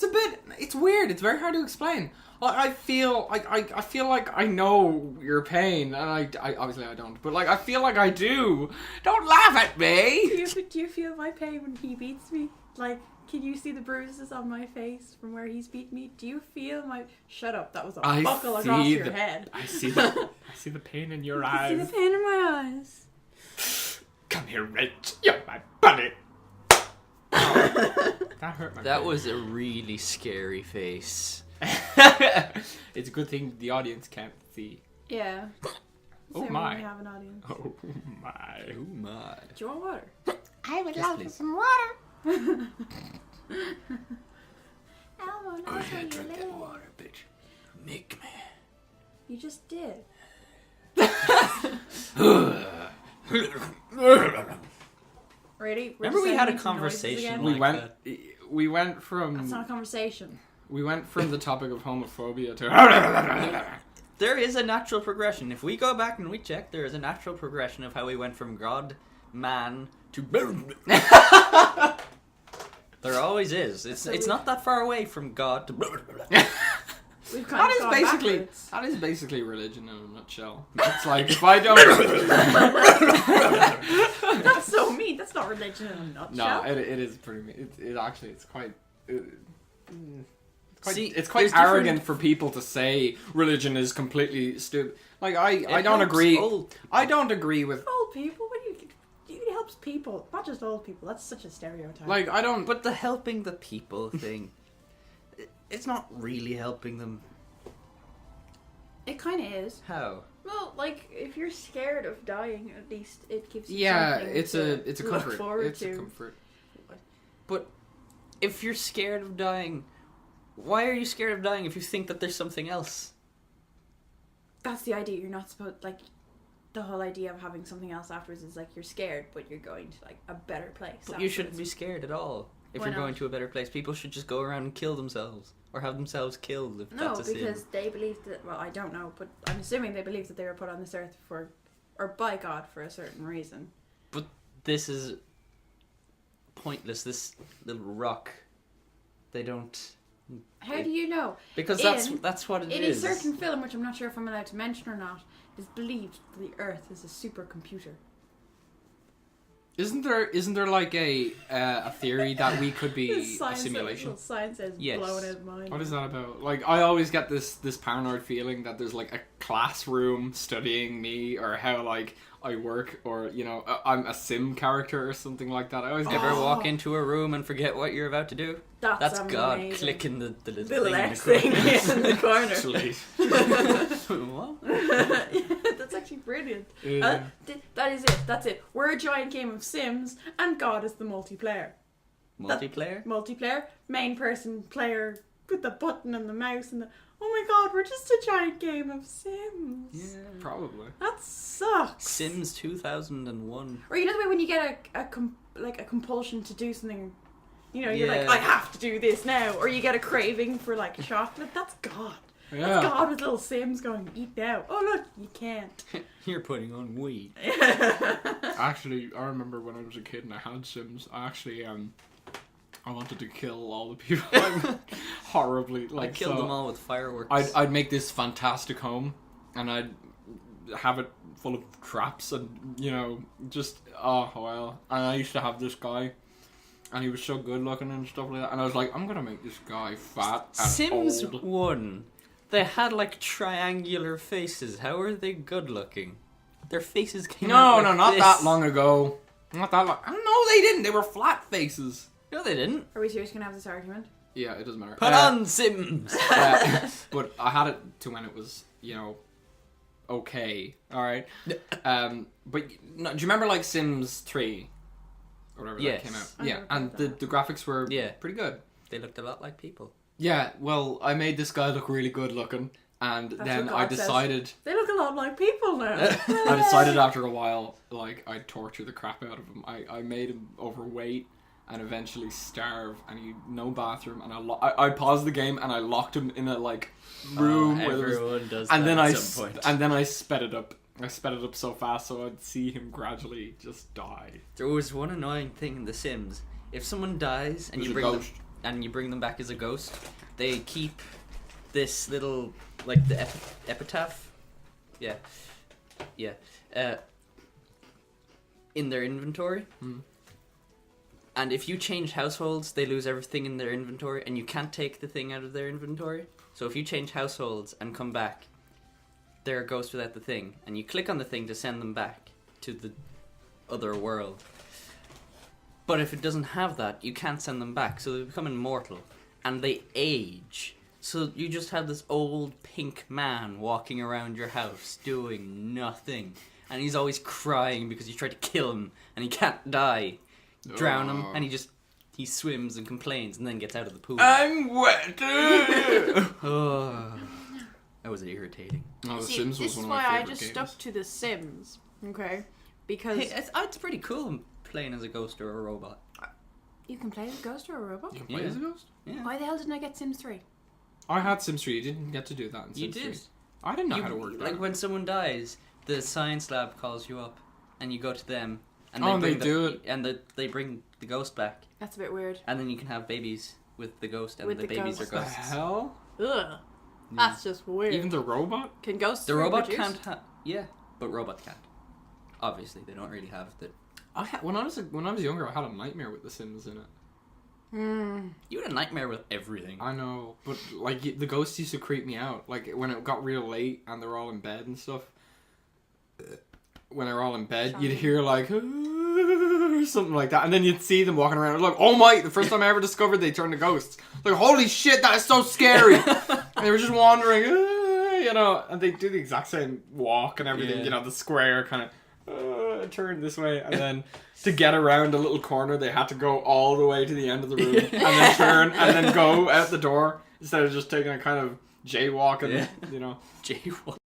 It's weird. It's very hard to explain. I feel like I know your pain, and I obviously I don't, but like I feel like I do. Don't laugh at me. Do you feel my pain when he beats me? Like, can you see the bruises on my face from where he's beat me? Do you feel my... Shut up, that was a buckle across your head. I see the pain in your eyes. I see the pain in my eyes. Come here, Rich. You're my buddy. That hurt my That face. was a really scary face. It's a good thing the audience can't see. Yeah. Oh Same my. when we have an audience. Oh my. Oh my. Do you want water? I would Yes, love please. some water. Elmo, Oh knows how yeah, you drink that live. water, bitch. Make me. You just did. Ready? We're Remember just we had a making some noises conversation again? We like went That's from not a conversation. the topic of homophobia to There is a natural progression. If we go back and we check, there is a natural progression of how we went from God, man, to... There always is. It's not that far away from God to... We've kind of gone backwards. that is basically religion in a nutshell. It's like if I don't That's so mean. That's not religion in a nutshell. No, it is pretty mean. It actually it's quite See, it's quite there's arrogant different- for people to say religion is completely stupid. Like I It don't helps agree. old I don't agree with Old people? What do you... It helps people. Not just old people. That's such a stereotype. like I don't. But the helping the people thing, it's not really helping them. it kind of is. How? Well, like, if you're scared of dying, at least it gives you Yeah, something it's to a look comfort. forward It's to. a comfort. But if you're scared of dying, why are you scared of dying if you think that there's something else? That's the idea. You're not supposed... Like, the whole idea of having something else afterwards is, like, you're scared, but you're going to, like, a better place. But you shouldn't be scared at all. If Why you're going not? to a better place, people should just go around and kill themselves. Or have themselves killed if No, that's a because sin. they believe that... Well, I don't know, but I'm assuming they believe that they were put on this earth for... Or by God for a certain reason. But this is pointless, this little rock. They don't... How do you know? Because In- that's what it In is. a certain film, which I'm not sure if I'm allowed to mention or not, it is believed that the Earth is a supercomputer. Isn't there like a theory that we could be a simulation? Science is Yes. blowing out of mind. What is that about? Like, I always get this paranoid feeling that there's like a classroom studying me, or how like I work, or you know, I'm a sim character or something like that. I always get Ever Oh. walk into a room and forget what you're about to do? That's God amazing. clicking the The little left thing thing in the in the corner. actually. What? That's actually brilliant. Yeah. That is it. That's it. We're a giant game of Sims, and God is the multiplayer. Multiplayer? Multiplayer, main person player with the button and the mouse and the... Oh my God, we're just a giant game of Sims. Yeah. Probably. That sucks. Sims 2001. Or you know the way when you get a compulsion to do something, you know, you're like, Yeah. I have to do this now. Or you get a craving for like chocolate. That's God. Yeah. That's God with little Sims going, eat now. Oh look, you can't. You're putting on weed. Actually, I remember when I was a kid and I had Sims. I actually I wanted to kill all the people horribly. Like I killed so them all with fireworks. I'd make this fantastic home, and I'd have it full of traps, and you know, just oh well. And I used to have this guy, and he was so good looking and stuff like that. And I was like, I'm gonna make this guy fat and Sims old. 1. They had like triangular faces. How are they good looking? Their faces came out like not this. that long ago. Not that long. No, they didn't. They were flat faces. No, they didn't. Are we seriously gonna have this argument? Yeah, it doesn't matter. Put on Sims. But I had it to when it was, you know, okay. All right. But no, do you remember like Sims 3 or whatever Yes. that came out? I Yeah, never and played the graphics were Yeah. pretty good. They looked a lot like people. Yeah, well, I made this guy look really good looking, and That's then what I God says. decided They look a lot like people now. I decided after a while, like, I'd torture the crap out of him. I made him overweight and eventually starve, and he no bathroom, and I paused the game and I locked him in a like room where there was, everyone does and that then at some point. and then I sped it up. I sped it up so fast so I'd see him gradually just die. There was one annoying thing in The Sims. If someone dies and There's you a bring them, ghost. and you bring them back as a ghost, they keep this little, like, the epitaph. Yeah. In their inventory. And if you change households, they lose everything in their inventory, and you can't take the thing out of their inventory. So if you change households and come back, they're a ghost without the thing, and you click on the thing to send them back to the other world. But if it doesn't have that, you can't send them back, so they become immortal, and they age. So you just have this old pink man walking around your house doing nothing, and he's always crying because you tried to kill him, and he can't die. Drown him, and he swims and complains, and then gets out of the pool. I'm wet. Oh, that was irritating. Oh, The See, Sims was this one is of why my I favorite just games. stuck to The Sims, okay? Because Hey, it's pretty cool playing as a ghost or a robot. you can play as a ghost or a robot. You can play Yeah. as a ghost? Yeah. Why the hell didn't I get Sims 3? I had Sims 3. You didn't get to do that in Sims You 3. did. I didn't know how to work that. Like when someone dies, the science lab calls you up, and you go to them, and Oh, and they bring do it. and they bring the ghost back, That's a bit weird. and then you can have babies with the ghost, and With the the babies ghost. are What the ghosts. hell? Ugh. That's just weird. Even the robot? Can ghosts The robot reproduce? can't have. Yeah, but robot can't. Obviously, they don't really have the. When I was younger, I had a nightmare with The Sims in it. You had a nightmare with everything. I know, but like the ghosts used to creep me out. Like when it got real late and they're all in bed and stuff. When they're all in bed, you'd hear like something like that, and then you'd see them walking around. Like, oh my! The first time I ever discovered they turned to ghosts. Like, holy shit, that is so scary! And they were just wandering, you know, and they do the exact same walk and everything. Yeah. You know, the square kind of turn this way, and then to get around a little corner, they had to go all the way to the end of the room, and then turn, and then go out the door instead of just taking a kind of jaywalk and you know. Jaywalk.